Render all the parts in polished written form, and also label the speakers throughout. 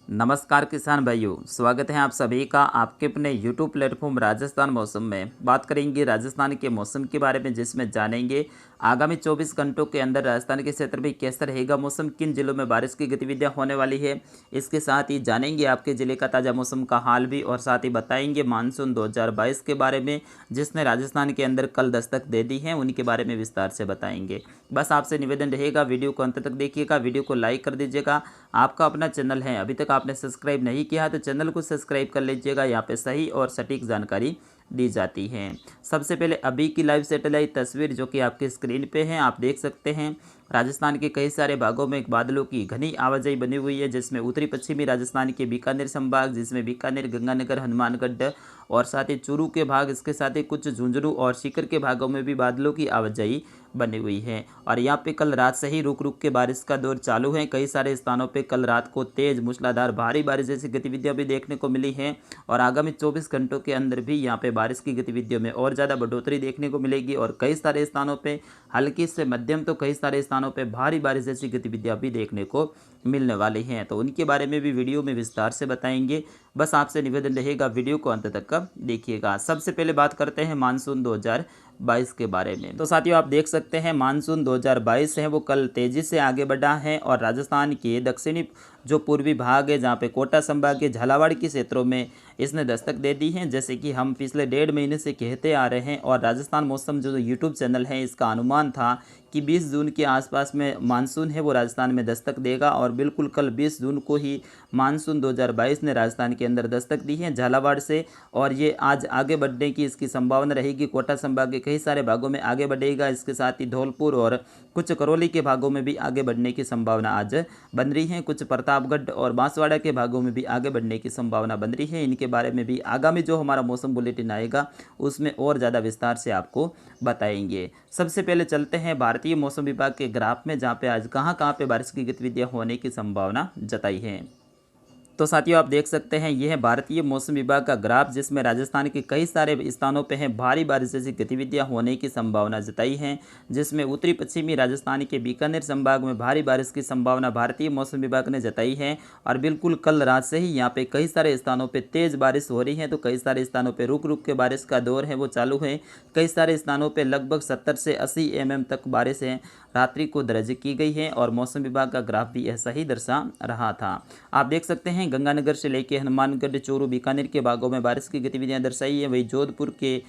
Speaker 1: नमस्कार किसान भाइयों, स्वागत है आप सभी का आपके अपने यूट्यूब प्लेटफॉर्म राजस्थान मौसम में। बात करेंगे राजस्थान के मौसम के बारे में, जिसमें जानेंगे आगामी 24 घंटों के अंदर राजस्थान के क्षेत्र में कैसा रहेगा मौसम, किन जिलों में बारिश की गतिविधियां होने वाली है। इसके साथ ही जानेंगे आपके ज़िले का ताज़ा मौसम का हाल भी, और साथ ही बताएंगे मानसून 2022 के बारे में, जिसने राजस्थान के अंदर कल दस्तक दे दी है, उनके बारे में विस्तार से बताएंगे। बस आपसे निवेदन रहेगा, वीडियो को अंत तक देखिएगा, वीडियो को लाइक कर दीजिएगा। आपका अपना चैनल है, अभी तक आपने सब्सक्राइब नहीं किया है तो चैनल को सब्सक्राइब कर लीजिएगा। यहाँ पे सही और सटीक जानकारी दी जाती है। सबसे पहले अभी की लाइव सैटेलाइट तस्वीर जो कि आपकी स्क्रीन पे है, आप देख सकते हैं। राजस्थान के कई सारे भागों में एक बादलों की घनी आवाजाही बनी हुई है, जिसमें उत्तरी पश्चिमी राजस्थान के बीकानेर संभाग, जिसमें बीकानेर, गंगानगर, हनुमानगढ़ और साथ ही चूरू के भाग, इसके साथ ही कुछ झुंझुनू और सीकर के भागों में भी बादलों की आवाजाही बनी हुई है। और यहाँ पे कल रात से ही रुक रुक के बारिश का दौर चालू है। कई सारे स्थानों पे कल रात को तेज मूसलाधार भारी बारिश जैसी गतिविधियां भी देखने को मिली हैं, और आगामी 24 घंटों के अंदर भी यहाँ पे बारिश की गतिविधियों में और ज़्यादा बढ़ोतरी देखने को मिलेगी। और कई सारे स्थानों पे हल्की से मध्यम तो कई सारे स्थानों पे भारी बारिश जैसी गतिविधियां भी देखने को मिलने वाली हैं, तो उनके बारे में भी वीडियो में विस्तार से बताएंगे। बस आपसे निवेदन रहेगा, वीडियो को अंत तक का देखिएगा। सबसे पहले बात करते हैं मानसून 2022 के बारे में। तो साथियों, आप देख सकते हैं मानसून 2022 है वो कल तेज़ी से आगे बढ़ा है, और राजस्थान के दक्षिणी जो पूर्वी भाग है, जहाँ पे कोटा संभाग के झालावाड़ के क्षेत्रों में इसने दस्तक दे दी है। जैसे कि हम पिछले 1.5 महीने से कहते आ रहे हैं, और राजस्थान मौसम जो यूट्यूब चैनल है, इसका अनुमान था कि 20 जून के आसपास में मानसून है वो राजस्थान में दस्तक देगा, और बिल्कुल कल 20 जून को ही मानसून 2022 ने राजस्थान के अंदर दस्तक दी है झालावाड़ से, और ये आज आगे बढ़ने की इसकी संभावना रहेगी। कोटा संभाग के कई सारे भागों में आगे बढ़ेगा, इसके साथ ही धौलपुर और कुछ करौली के भागों में भी आगे बढ़ने की संभावना आज बन रही है। कुछ प्रतापगढ़ और बांसवाड़ा के भागों में भी आगे बढ़ने की संभावना बन रही है। इनके बारे में भी आगामी जो हमारा मौसम बुलेटिन आएगा उसमें और ज़्यादा विस्तार से आपको बताएंगे। सबसे पहले चलते हैं भारतीय मौसम विभाग के ग्राफ में, जहाँ पे आज कहाँ कहाँ पे बारिश की गतिविधियाँ होने की संभावना जताई है। तो साथियों, आप देख सकते हैं यह है भारतीय मौसम विभाग का ग्राफ, जिसमें राजस्थान के कई सारे स्थानों पे हैं भारी बारिश जैसी गतिविधियां होने की संभावना जताई है, जिसमें उत्तरी पश्चिमी राजस्थान के बीकानेर संभाग में भारी बारिश की संभावना भारतीय मौसम विभाग ने जताई है। और बिल्कुल कल रात से ही यहाँ पे कई सारे स्थानों पर तेज़ बारिश हो रही है, तो कई सारे स्थानों पर रुक रुक के बारिश का दौर है वो चालू है। कई सारे स्थानों पर लगभग 70 से 80 mm तक बारिश है रात्रि को दर्ज की गई है, और मौसम विभाग का ग्राफ भी ऐसा ही दर्शा रहा था। आप देख सकते हैं गंगानगर से लेकर हनुमानगढ़, चूरू, बीकानेर के भागों में बारिश की गतिविधियां दर्शाई है। वही जोधपुर के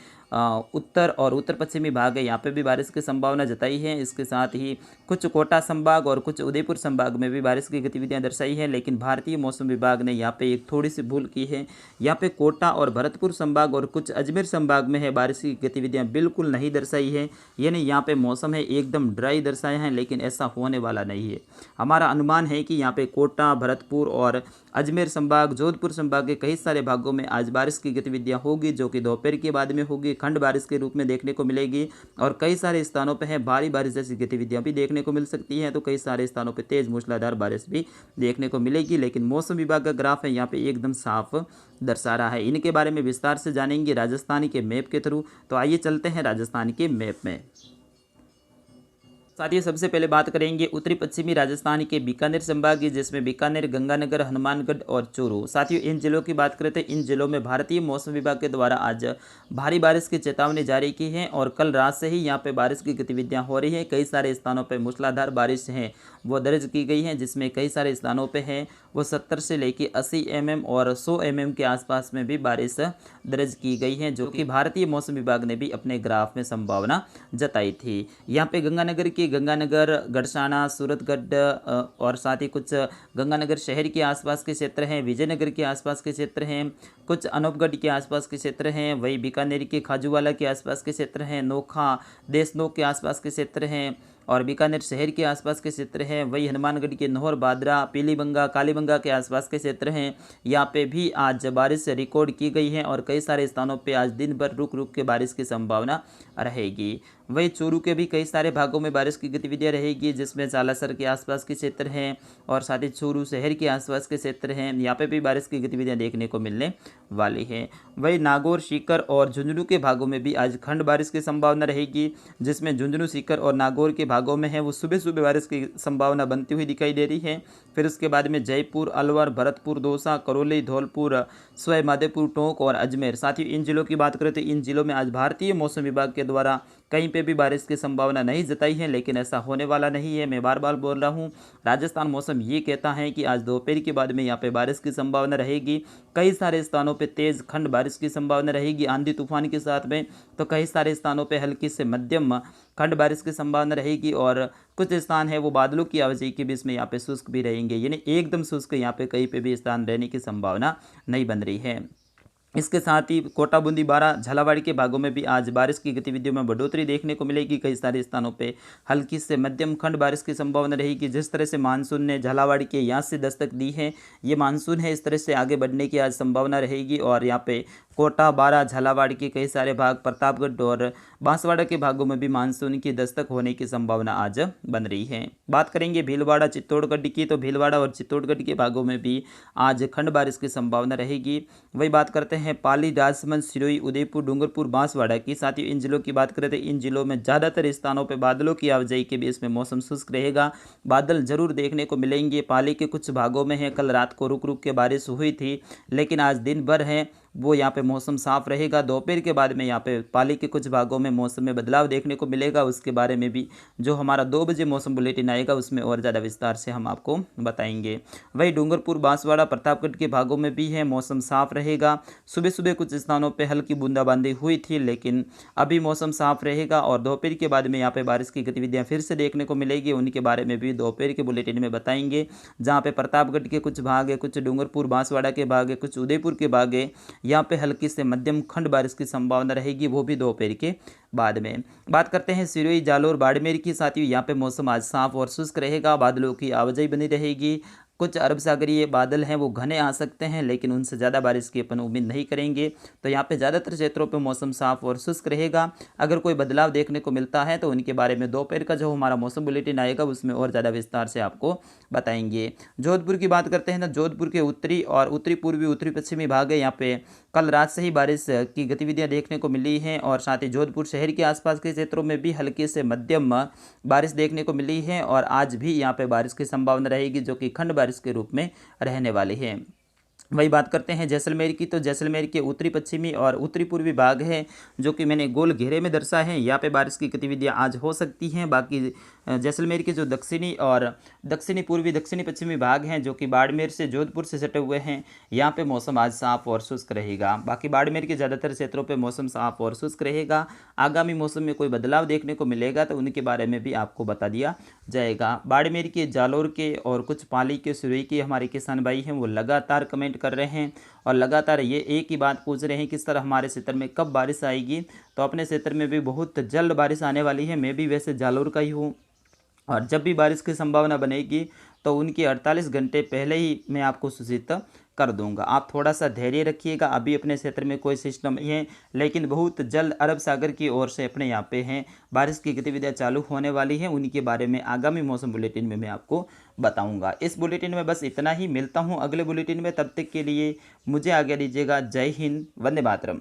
Speaker 1: उत्तर और उत्तर पश्चिमी भाग है, यहाँ पे भी बारिश की संभावना जताई है। इसके साथ ही कुछ कोटा संभाग और कुछ उदयपुर संभाग में भी बारिश की गतिविधियां दर्शाई है, लेकिन भारतीय मौसम विभाग ने यहाँ पे एक थोड़ी सी भूल की है। यहाँ पे कोटा और भरतपुर संभाग और कुछ अजमेर संभाग में है बारिश की गतिविधियां बिल्कुल नहीं दर्शाई है, यानी यहाँ पे मौसम है एकदम ड्राई दर्शाया है, लेकिन ऐसा होने वाला नहीं है। हमारा अनुमान है कि यहाँ पे कोटा, भरतपुर और अजमेर संभाग, जोधपुर संभाग के कई सारे भागों में आज बारिश की गतिविधियां होगी, जो कि दोपहर के बाद में होगी, खंड बारिश के रूप में देखने को मिलेगी। और कई सारे स्थानों पर है भारी बारिश जैसी गतिविधियां भी देखने को मिल सकती हैं, तो कई सारे स्थानों पर तेज मूसलाधार बारिश भी देखने को मिलेगी। लेकिन मौसम विभाग का ग्राफ है यहाँ पे एकदम साफ दर्शा रहा है। इनके बारे में विस्तार से जानेंगे राजस्थान के मैप के थ्रू। तो आइए चलते हैं राजस्थान के मैप में। साथियों, सबसे पहले बात करेंगे उत्तरी पश्चिमी राजस्थान के बीकानेर संभाग की, जिसमें बीकानेर, गंगानगर, हनुमानगढ़ और चूरू। साथियों, इन जिलों की बात करते हैं। इन जिलों में भारतीय मौसम विभाग के द्वारा आज भारी बारिश की चेतावनी जारी की है, और कल रात से ही यहाँ पे बारिश की गतिविधियां हो रही हैं। कई सारे स्थानों पर मूसलाधार बारिश है वो दर्ज की गई है, जिसमें कई सारे स्थानों पर है वो 70 से लेकर 80 mm और 100 mm के आसपास में भी बारिश दर्ज की गई है, जो कि भारतीय मौसम विभाग ने भी अपने ग्राफ में संभावना जताई थी। यहाँ पे गंगानगर की गंगानगर, गड़साना, सूरतगढ़ और साथ ही कुछ गंगानगर शहर के आसपास के क्षेत्र हैं, विजयनगर के आसपास के क्षेत्र हैं, कुछ अनूपगढ़ के आसपास के क्षेत्र हैं, वही बीकानेर के खाजूवाला के आसपास के क्षेत्र हैं, नोखा, देशनोक के आसपास के क्षेत्र हैं, और बीकानेर शहर के आसपास के क्षेत्र हैं। वही हनुमानगढ़ के नौहर, बादरा, पीलीबंगा, कालीबंगा के आसपास के क्षेत्र हैं। यहाँ पे भी आज बारिश रिकॉर्ड की गई है, और कई सारे स्थानों पे आज दिन भर रुक रुक के बारिश की संभावना रहेगी। वही चूरू के भी कई सारे भागों में बारिश की गतिविधियां रहेगी, जिसमें सालासर के आसपास के क्षेत्र हैं, और साथ ही चूरू शहर के आसपास के क्षेत्र हैं। यहाँ पे भी बारिश की गतिविधियां देखने को मिलने वाली है। वही नागौर, सीकर और झुंझुनू के भागों में भी आज खंड बारिश की संभावना रहेगी, जिसमें झुंझुनू, सीकर और नागौर के भागों में है वो सुबह सुबह बारिश की संभावना बनती हुई दिखाई दे रही है। फिर उसके बाद में जयपुर, अलवर, भरतपुर, दौसा, करौली, धौलपुर, सवाई माधोपुर, टोंक और अजमेर। साथ ही इन जिलों की बात करें तो इन जिलों में आज भारतीय मौसम विभाग के द्वारा कहीं पे भी बारिश की संभावना नहीं जताई है, लेकिन ऐसा होने वाला नहीं है। मैं बार बार बोल रहा हूँ, राजस्थान मौसम ये कहता है कि आज दोपहर के बाद में यहाँ पे बारिश की संभावना रहेगी। कई सारे स्थानों पे तेज खंड बारिश की संभावना रहेगी आंधी तूफान के साथ में, तो कई सारे स्थानों पे हल्की से मध्यम खंड बारिश की संभावना रहेगी और कुछ स्थान है वो बादलों की आवाजाही के बीच में यहाँ पे शुष्क भी रहेंगे, यानी एकदम शुष्क यहाँ पे कहीं पे भी स्थान रहने की संभावना नहीं बन रही है। इसके साथ ही कोटा, बूंदी, बारां, झालावाड़ के भागों में भी आज बारिश की गतिविधियों में बढ़ोतरी देखने को मिलेगी। कई सारे स्थानों पे हल्की से मध्यम खंड बारिश की संभावना रहेगी। जिस तरह से मानसून ने झालावाड़ के यहाँ से दस्तक दी है, ये मानसून है, इस तरह से आगे बढ़ने की आज संभावना रहेगी और यहाँ पे कोटा, बारां, झालावाड़ के कई सारे भाग, प्रतापगढ़ और बांसवाड़ा के भागों में भी मानसून की दस्तक होने की संभावना आज बन रही है। बात करेंगे भीलवाड़ा, चित्तौड़गढ़ की, तो भीलवाड़ा और चित्तौड़गढ़ के भागों में भी आज खंड बारिश की संभावना रहेगी। वही बात करते हैं पाली, राजसमंद, सिरोही, उदयपुर, डूंगरपुर, बांसवाड़ा की। साथ ही इन जिलों की बात करें तो इन जिलों में ज़्यादातर स्थानों पर बादलों की आवाजाही के बीच में मौसम शुष्क रहेगा। बादल जरूर देखने को मिलेंगे। पाली के कुछ भागों में है, कल रात को रुक रुक के बारिश हुई थी, लेकिन आज दिन भर है वो यहाँ पे मौसम साफ रहेगा। दोपहर के बाद में यहाँ पे पाली के कुछ भागों में मौसम में बदलाव देखने को मिलेगा। उसके बारे में भी जो हमारा 2 बजे मौसम बुलेटिन आएगा उसमें और ज़्यादा विस्तार से हम आपको बताएंगे। वही डूंगरपुर, बांसवाड़ा, प्रतापगढ़ के भागों में भी है मौसम साफ रहेगा। सुबह सुबह कुछ स्थानों पर हल्की बूंदाबांदी हुई थी, लेकिन अभी मौसम साफ रहेगा और दोपहर के बाद में यहाँ पे बारिश की गतिविधियाँ फिर से देखने को मिलेगी। उनके बारे में भी दोपहर के बुलेटिन में बताएंगे। जहाँ पे प्रतापगढ़ के कुछ भाग है, कुछ डूंगरपुर, बांसवाड़ा के भाग है, कुछ उदयपुर के भाग है, यहाँ पे हल्की से मध्यम खंड बारिश की संभावना रहेगी, वो भी दोपहर के बाद में। बात करते हैं सिरोही, जालोर, बाड़मेर की। साथ ही यहाँ पे मौसम आज साफ और शुष्क रहेगा। बादलों की आवाजाही बनी रहेगी। कुछ अरब सागरीय बादल हैं वो घने आ सकते हैं, लेकिन उनसे ज़्यादा बारिश की अपन उम्मीद नहीं करेंगे। तो यहाँ पे ज़्यादातर क्षेत्रों पे मौसम साफ और शुष्क रहेगा। अगर कोई बदलाव देखने को मिलता है तो उनके बारे में दोपहर का जो हमारा मौसम बुलेटिन आएगा उसमें और ज़्यादा विस्तार से आपको बताएंगे। जोधपुर की बात करते हैं ना, जोधपुर के उत्तरी और उत्तरी पूर्वी, उत्तरी पश्चिमी भाग है, यहाँ पे कल रात से ही बारिश की गतिविधियाँ देखने को मिली हैं और साथ ही जोधपुर शहर के आसपास के क्षेत्रों में भी हल्की से मध्यम बारिश देखने को मिली है और आज भी यहाँ पे बारिश की संभावना रहेगी, जो कि खंड बारिश के रूप में रहने वाली है। वही बात करते हैं जैसलमेर की, तो जैसलमेर के उत्तरी पश्चिमी और उत्तरी पूर्वी भाग है जो कि मैंने गोल घेरे में दर्शाए हैं, यहाँ पे बारिश की गतिविधियाँ आज हो सकती हैं। बाकी जैसलमेर के जो दक्षिणी और दक्षिणी पूर्वी, दक्षिणी पश्चिमी भाग हैं जो कि बाड़मेर से, जोधपुर से सटे हुए हैं, यहाँ पे मौसम आज साफ और शुष्क रहेगा। बाकी बाड़मेर के ज़्यादातर क्षेत्रों पे मौसम साफ और शुष्क रहेगा। आगामी मौसम में कोई बदलाव देखने को मिलेगा तो उनके बारे में भी आपको बता दिया जाएगा। बाड़मेर के, जालोर के और कुछ पाली के, सिरोही के हमारे किसान भाई हैं वो लगातार कमेंट कर रहे हैं और लगातार ये एक ही बात पूछ रहे हैं कि सर हमारे क्षेत्र में कब बारिश आएगी। तो अपने क्षेत्र में भी बहुत जल्द बारिश आने वाली है। मैं भी वैसे जालोर का ही हूँ और जब भी बारिश की संभावना बनेगी तो उनके 48 घंटे पहले ही मैं आपको सूचित कर दूंगा। आप थोड़ा सा धैर्य रखिएगा। अभी अपने क्षेत्र में कोई सिस्टम नहीं है, लेकिन बहुत जल्द अरब सागर की ओर से अपने यहाँ पे हैं बारिश की गतिविधियाँ चालू होने वाली हैं। उनके बारे में आगामी मौसम बुलेटिन में मैं आपको बताऊंगा। इस बुलेटिन में बस इतना ही। मिलता हूँ अगले बुलेटिन में, तब तक के लिए मुझे आज्ञा दीजिएगा। जय हिंद, वंदे मातरम।